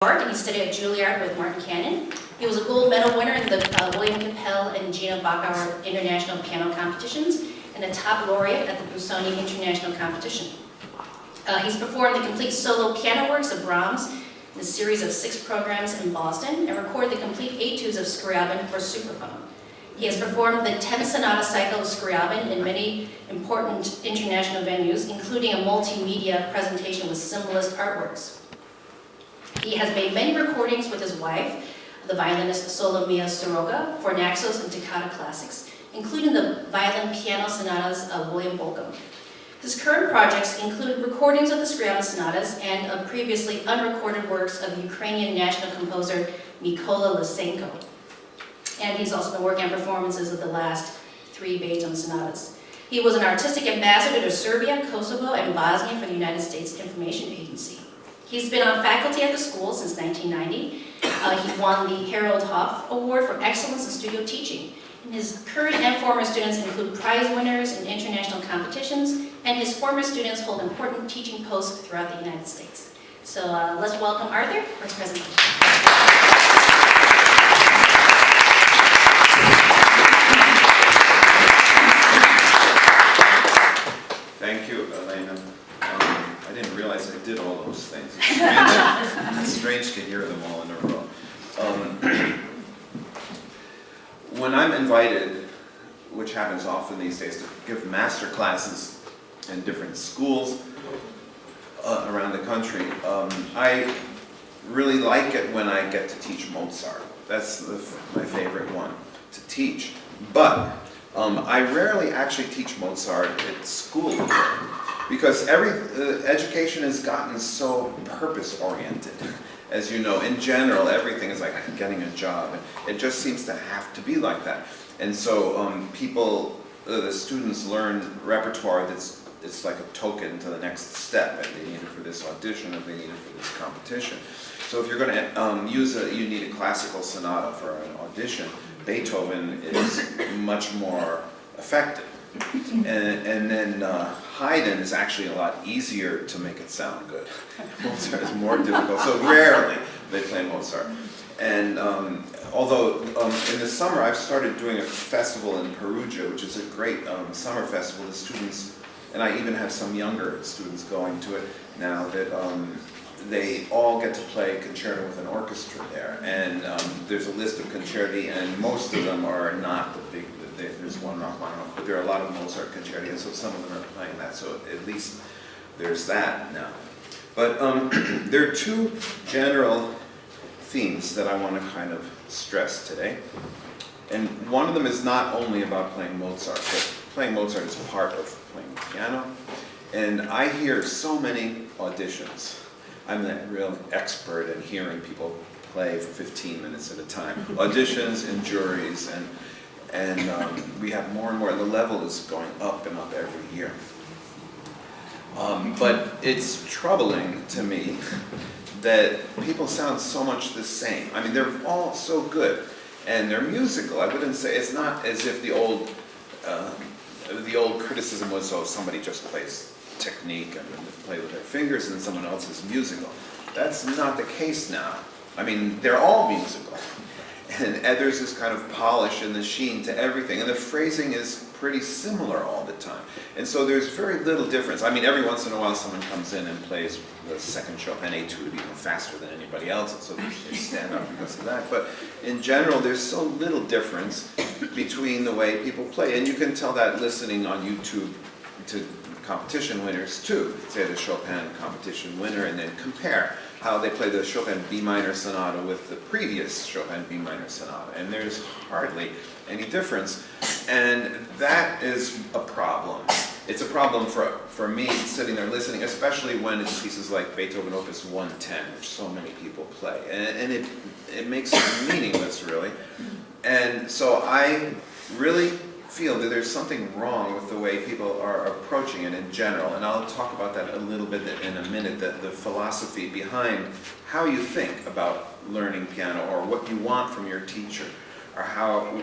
He studied at Juilliard with Martin Cannon. He was a gold medal winner in the William Capell and Gina Bachauer International Piano Competitions and a top laureate at the Busoni International Competition. He's performed the complete solo piano works of Brahms in a series of 6 programs in Boston and recorded the complete etudes of Scriabin for Superphone. He has performed the 10 sonata cycle of Scriabin in many important international venues, including a multimedia presentation with symbolist artworks. He has made many recordings with his wife, the violinist Solomia Soroka, for Naxos and Toccata classics, including the violin piano sonatas of William Bolcom. His current projects include recordings of the Scriabin sonatas and of previously unrecorded works of Ukrainian national composer Mykola Lysenko. And he's also been working on performances of the last 3 Beethoven sonatas. He was an artistic ambassador to Serbia, Kosovo, and Bosnia for the United States Information Agency. He's been on faculty at the school since 1990. He won the Harold Hoff Award for Excellence in Studio Teaching. And his current and former students include prize winners in international competitions, and his former students hold important teaching posts throughout the United States. So let's welcome Arthur for his presentation. Thank you, Elena. I didn't realize I did all those things. It's strange to hear them all in a row. When I'm invited, which happens often these days, to give master classes in different schools around the country, I really like it when I get to teach Mozart. That's my favorite one to teach. But I rarely actually teach Mozart at school because education has gotten so purpose-oriented. As you know, in general, everything is like getting a job. It just seems to have to be like that. And so the students learn repertoire it's like a token to the next step, and they need it for this audition, or they need it for this competition. So if you're going to you need a classical sonata for an audition, Beethoven is much more effective. And then Haydn is actually a lot easier to make it sound good. Mozart is more difficult, so rarely they play Mozart. And although in the summer I've started doing a festival in Perugia, which is a great summer festival. The students, and I even have some younger students going to it now, that they all get to play concerto with an orchestra there. And there's a list of concerti, and most of them are not the big, there's one Rachmaninoff, but there are a lot of Mozart concerti, and so some of them are playing that, so at least there's that now. But there are 2 general themes that I want to kind of stress today. And one of them is not only about playing Mozart, but playing Mozart is part of playing piano. And I hear so many auditions. I'm a real expert in hearing people play for 15 minutes at a time. Auditions and juries, and we have more and more. The level is going up and up every year. But it's troubling to me that people sound so much the same. I mean, they're all so good, and they're musical. I wouldn't say, it's not as if the old criticism was, oh, somebody just plays technique and they play with their fingers and someone else is musical. That's not the case now. I mean, they're all musical. And there's this kind of polish and the sheen to everything. And the phrasing is pretty similar all the time. And so there's very little difference. I mean, every once in a while someone comes in and plays the second Chopin etude even faster than anybody else, and so they stand up because of that. But in general, there's so little difference between the way people play. And you can tell that listening on YouTube to competition winners too. Say the Chopin competition winner, and then compare how they play the Chopin B minor sonata with the previous Chopin B minor sonata, and there's hardly any difference, and that is a problem. It's a problem for me sitting there listening, especially when it's pieces like Beethoven Opus 110, which so many people play, and it makes it meaningless, really. And so I really feel that there's something wrong with the way people are approaching it in general, and I'll talk about that a little bit in a minute, the philosophy behind how you think about learning piano, or what you want from your teacher, or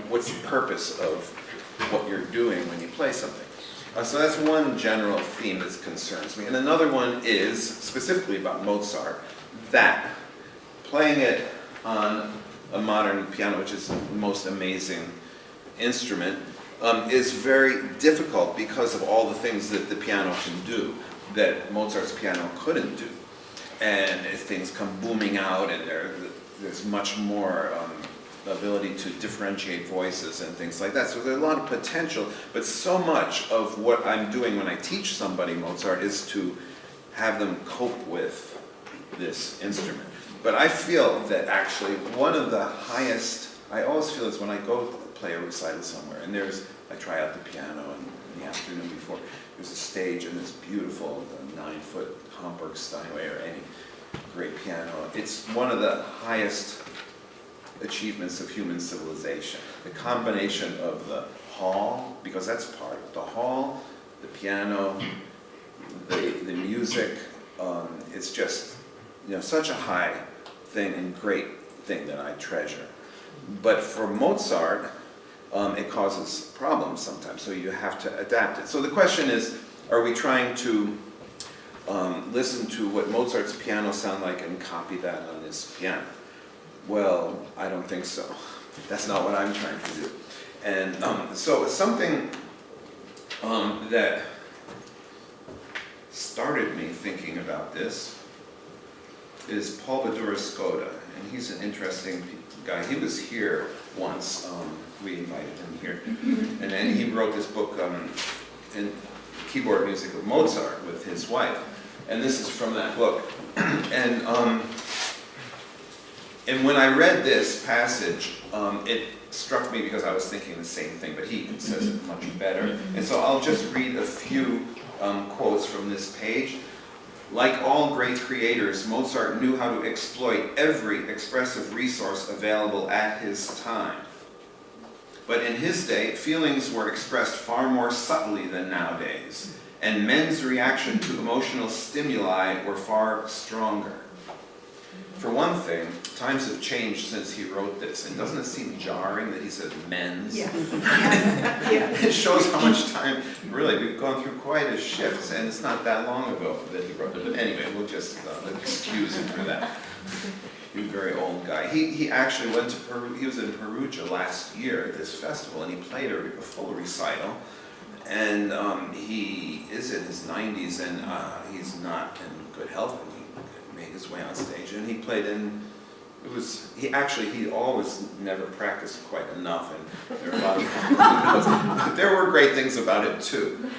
what's the purpose of what you're doing when you play something. So that's one general theme that concerns me. And another one is, specifically about Mozart, that playing it on a modern piano, which is the most amazing instrument, is very difficult because of all the things that the piano can do that Mozart's piano couldn't do. And things come booming out, and there's much more ability to differentiate voices and things like that. So there's a lot of potential, but so much of what I'm doing when I teach somebody Mozart is to have them cope with this instrument. But I feel that actually one of the highest, I always feel is when I go play a recital somewhere, and I try out the piano in the afternoon before, there's a stage and this beautiful 9-foot Hamburg Steinway or any great piano. It's one of the highest achievements of human civilization. The combination of the hall, because that's part of it, the hall, the piano, the music, it's just, such a high thing and great thing that I treasure. But for Mozart, it causes problems sometimes, so you have to adapt it. So the question is, are we trying to listen to what Mozart's piano sound like and copy that on this piano? Well, I don't think so. That's not what I'm trying to do. And so something that started me thinking about this is Paul Badura-Skoda, and he's an interesting guy. He was here once. We invited him here, and then he wrote this book in keyboard music of Mozart with his wife, and this is from that book. And when I read this passage, it struck me because I was thinking the same thing, but he says it much better. And so I'll just read a few quotes from this page. Like all great creators, Mozart knew how to exploit every expressive resource available at his time. But in his day, feelings were expressed far more subtly than nowadays, and men's reaction to emotional stimuli were far stronger. For one thing, times have changed since he wrote this, and doesn't it seem jarring that he said men's? Yeah. It shows how much time, really, we've gone through quite a shift, and it's not that long ago that he wrote it. But anyway, we'll just excuse him for that. He's a very old guy. He actually went to Peru. He was in Perugia last year at this festival, and he played a full recital. And he is in his 90s, and he's not in good health. And he made his way on stage, and he played in. He always never practiced quite enough, and there are a lot of there were great things about it too.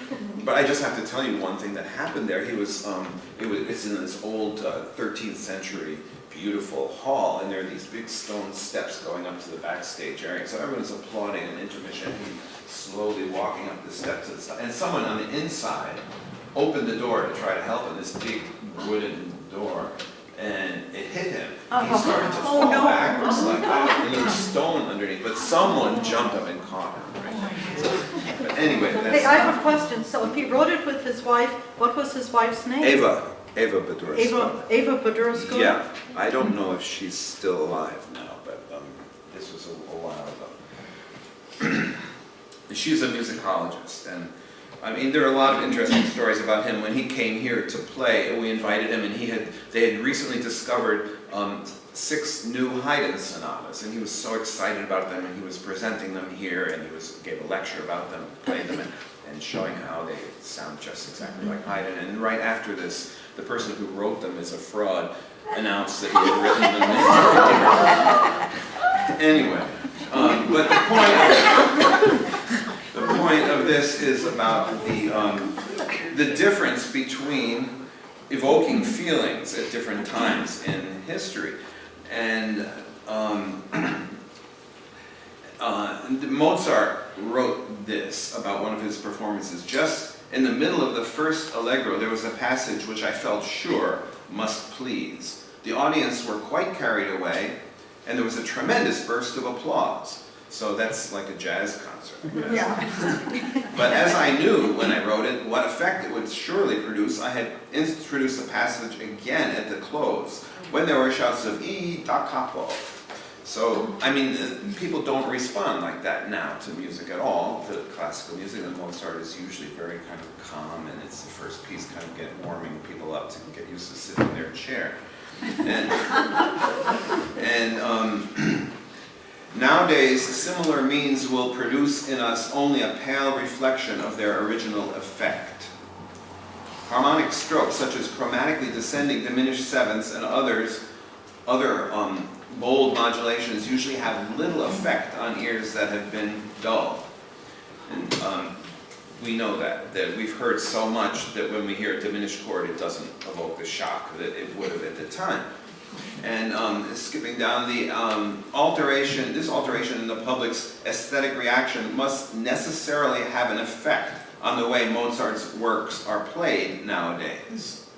But I just have to tell you one thing that happened there. It's in this old 13th century beautiful hall, and there are these big stone steps going up to the backstage area. So everyone's applauding an intermission. He's slowly walking up the steps, and someone on the inside opened the door to try to help him, this big wooden door, and it hit him. He started to fall backwards like that, and there was stone underneath, but someone jumped up and caught him. Right? So, but anyway, that's... Hey, I have a question. So if he wrote it with his wife, what was his wife's name? Eva Badura-Skoda. Eva Badura-Skoda? Yeah, I don't know if she's still alive now, but this was a while ago. She's a musicologist, and I mean, there are a lot of interesting stories about him. When he came here to play, we invited him, and they had recently discovered 6 new Haydn sonatas, and he was so excited about them, and he was presenting them here, and he gave a lecture about them, playing them, and showing how they sound just exactly like Haydn. And right after this, the person who wrote them is a fraud, announced that he had written them. Anyway, but the point of this is about the difference between evoking feelings at different times in history. And Mozart wrote this about one of his performances. Just in the middle of the first allegro, there was a passage which I felt sure must please. The audience were quite carried away, and there was a tremendous burst of applause. So that's like a jazz concert, I guess. Yeah. But as I knew when I wrote it, what effect it would surely produce, I had introduced the passage again at the close, when there were shouts of "E da capo." So, I mean, people don't respond like that now to music at all, to classical music. And Mozart is usually very kind of calm, and it's the first piece kind of warming people up to get used to sitting in their chair. And nowadays, similar means will produce in us only a pale reflection of their original effect. Harmonic strokes, such as chromatically descending diminished sevenths and other bold modulations, usually have little effect on ears that have been dulled. And we know that we've heard so much that when we hear a diminished chord, it doesn't evoke the shock that it would have at the time. And skipping down, the this alteration in the public's aesthetic reaction must necessarily have an effect on the way Mozart's works are played nowadays.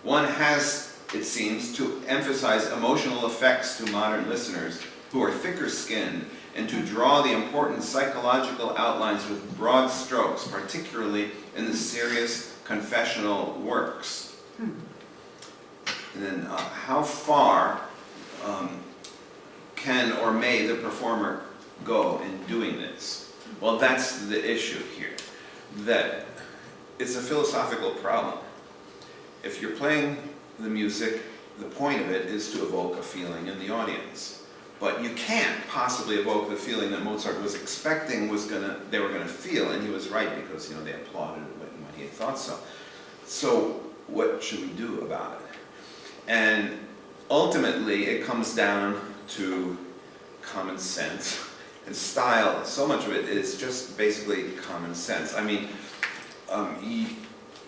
One has, it seems, to emphasize emotional effects to modern listeners who are thicker-skinned, and to draw the important psychological outlines with broad strokes, particularly in the serious confessional works. And then how far can or may the performer go in doing this? Well, that's the issue here, that it's a philosophical problem. If you're playing the music, the point of it is to evoke a feeling in the audience. But you can't possibly evoke the feeling that Mozart was expecting they were going to feel, and he was right, because they applauded when he thought so. So what should we do about it? And ultimately, it comes down to common sense and style. So much of it is just basically common sense. I mean,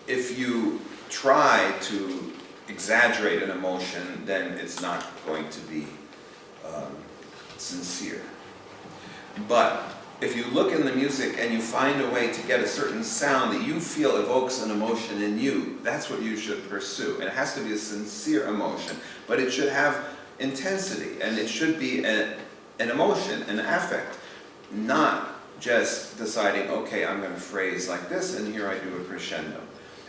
if you try to exaggerate an emotion, then it's not going to be sincere. But if you look in the music and you find a way to get a certain sound that you feel evokes an emotion in you, that's what you should pursue. And it has to be a sincere emotion, but it should have intensity, and it should be an emotion, an affect, not just deciding, okay, I'm going to phrase like this, and here I do a crescendo.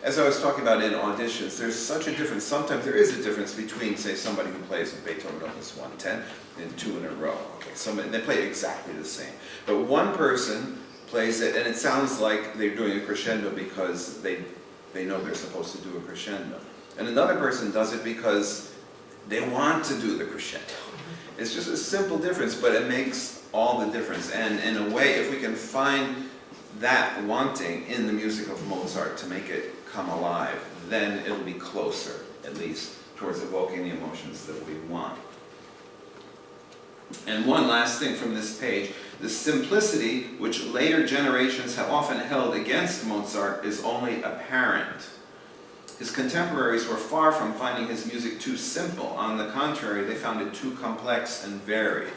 As I was talking about in auditions, there's such a difference. Sometimes there is a difference between, say, somebody who plays a Beethoven Opus 110 and 2 in a row. Okay, they play exactly the same. But one person plays it, and it sounds like they're doing a crescendo because they know they're supposed to do a crescendo. And another person does it because they want to do the crescendo. It's just a simple difference, but it makes all the difference. And in a way, if we can find that wanting in the music of Mozart to make it come alive, then it'll be closer, at least, towards evoking the emotions that we want. And one last thing from this page, the simplicity which later generations have often held against Mozart is only apparent. His contemporaries were far from finding his music too simple. On the contrary, they found it too complex and varied.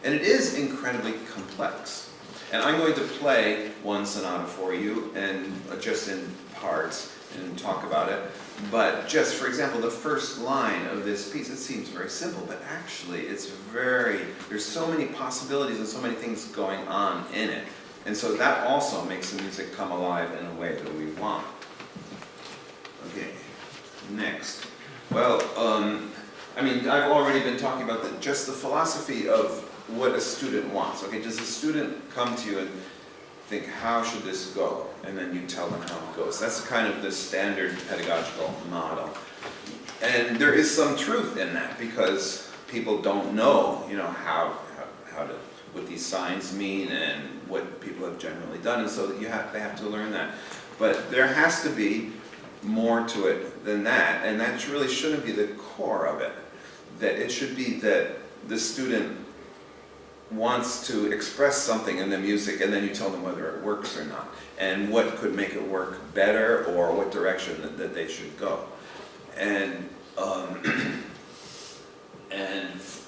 And it is incredibly complex. And I'm going to play one sonata for you, and just in parts, and talk about it. But just, for example, the first line of this piece, it seems very simple, but actually there's so many possibilities and so many things going on in it. And so that also makes the music come alive in a way that we want. Okay, next. Well, I've already been talking about just the philosophy of what a student wants. Okay, does a student come to you and think, how should this go? And then you tell them how it goes. That's kind of the standard pedagogical model. And there is some truth in that, because people don't know, what these signs mean and what people have generally done, and so they have to learn that. But there has to be more to it than that, and that really shouldn't be the core of it. That it should be that the student wants to express something in the music, and then you tell them whether it works or not, and what could make it work better, or what direction that they should go. And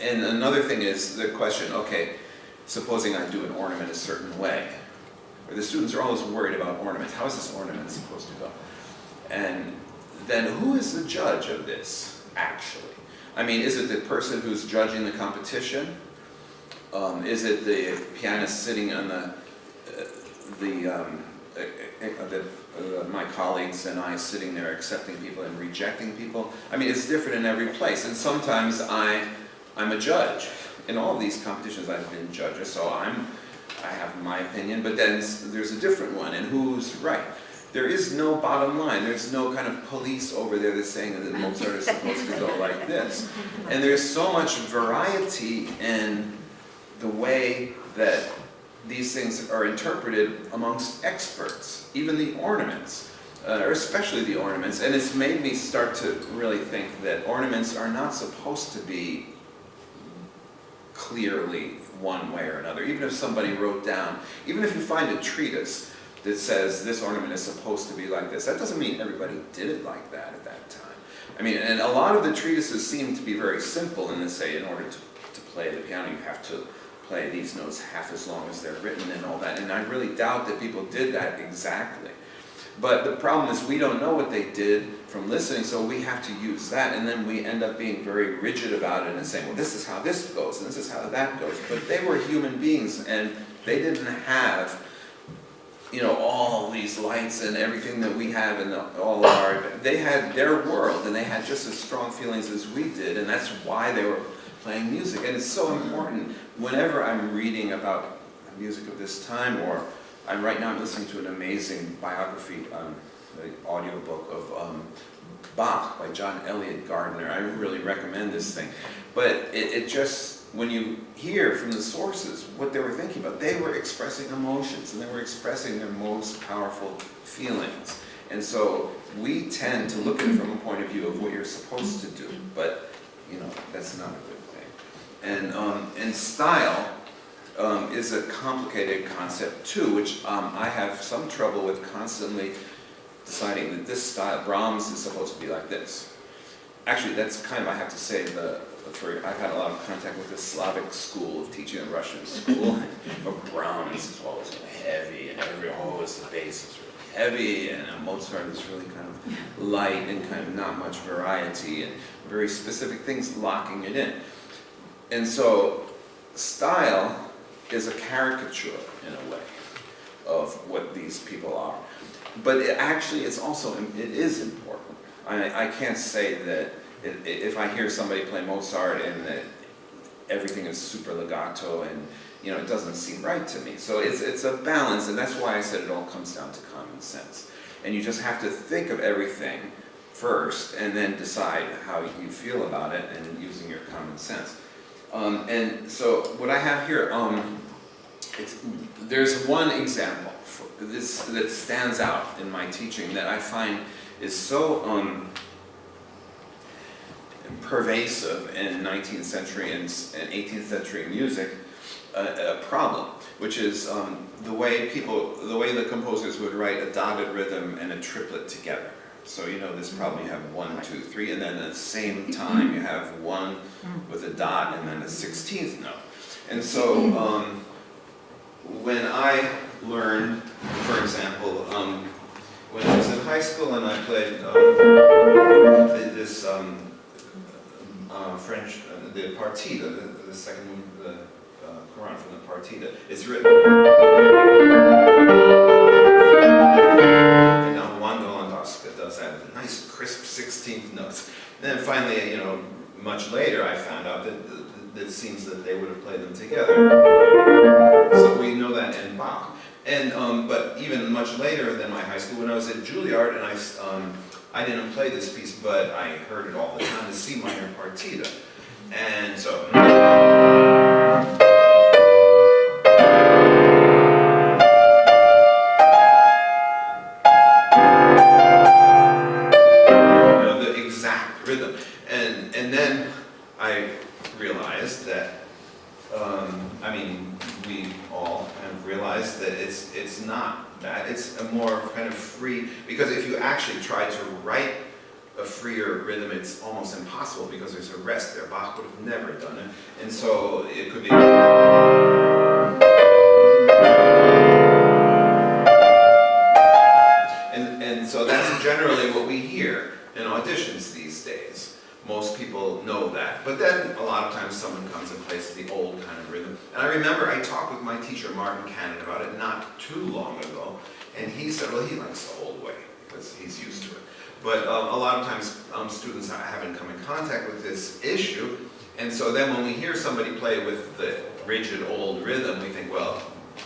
another thing is the question, okay, supposing I do an ornament a certain way, or the students are always worried about ornaments. How is this ornament supposed to go? And then who is the judge of this, actually? Is it the person who's judging the competition? Is it the pianist sitting on my colleagues and I sitting there accepting people and rejecting people? It's different in every place, and sometimes I'm a judge. In all of these competitions I've been judges, so I have my opinion, but then there's a different one, and who's right? there is no bottom line. There's no kind of police over there that's saying that Mozart is supposed to go like this. And there's so much variety in the way that these things are interpreted amongst experts, even the ornaments, or especially the ornaments. And it's made me start to really think that ornaments are not supposed to be clearly one way or another. Even if somebody wrote down, even if you find a treatise that says this ornament is supposed to be like this, that doesn't mean everybody did it like that at that time. I mean, and a lot of the treatises seem to be very simple in this, say, in order to play the piano, you have to play these notes half as long as they're written and all that. And I really doubt that people did that exactly. But the problem is we don't know what they did from listening, so we have to use that, and then we end up being very rigid about it and saying, well, this is how this goes, and this is how that goes. But they were human beings, and they didn't have, you know, all these lights and everything that we have in all of our, they had their world, and they had just as strong feelings as we did, and that's why they were playing music. And it's so important whenever I'm reading about music of this time, or right now I'm listening to an amazing biography, the audiobook of Bach by John Elliott Gardner. I really recommend this thing. But it just, when you hear from the sources what they were thinking about, they were expressing emotions, and they were expressing their most powerful feelings. And so we tend to look at it from a point of view of what you're supposed to do, but you know, that's not a good thing. And style is a complicated concept too, which I have some trouble with constantly deciding that this style, Brahms is supposed to be like this. Actually, that's kind of, I have to say, I've had a lot of contact with the Slavic school of teaching in Russian school. Brahms is always heavy, and always the bass is really heavy, and Mozart is really kind of light and kind of not much variety, and very specific things locking it in. And so, style is a caricature, in a way, of what these people are. But it's also, it is important. I can't say that if I hear somebody play Mozart and that everything is super legato and, you know, it doesn't seem right to me. So it's a balance, and that's why I said it all comes down to common sense. And you just have to think of everything first and then decide how you feel about it and using your common sense. And so what I have here, there's one example that stands out in my teaching that I find is so pervasive in 19th century and 18th century music, a problem, which is the way the composers would write a dotted rhythm and a triplet together. So you know this problem, you have 1, 2, 3, and then at the same time you have one with a dot and then a 16th note. And so when I learned, for example, when I was in high school and I played this French, the partita, the second, the Quran from the partita, it's written. And now Wanda Landowska does that with nice crisp 16th notes. And then finally, you know, much later I found out that it seems that they would have played them together. So we know that in Bach. And but even much later than my high school, when I was at Juilliard, and I didn't play this piece, but I heard it all the time, the C minor partita. And so. You know, the exact rhythm. And then I realized that, I mean, we all kind of realized that it's not that. It's a more kind of free, because if you actually try to write a freer rhythm, it's almost impossible because there's a rest there. Bach would have never done it. And so it could be. And so that's generally what we hear in auditions these days. Most people know that. But then a lot of times someone comes and plays the old kind of rhythm. And I remember I talked with my teacher, Martin Cannon, about it not too long ago. And he said, well, he likes the old way because he's used to it. But a lot of times students haven't come in contact with this issue. And so then when we hear somebody play with the rigid old rhythm, we think, well,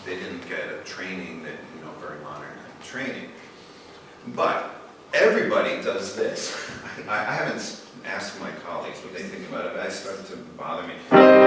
they didn't get a training that, you know, very modern kind of training. But everybody does this. I haven't asked my colleagues what they think about it, but it started to bother me.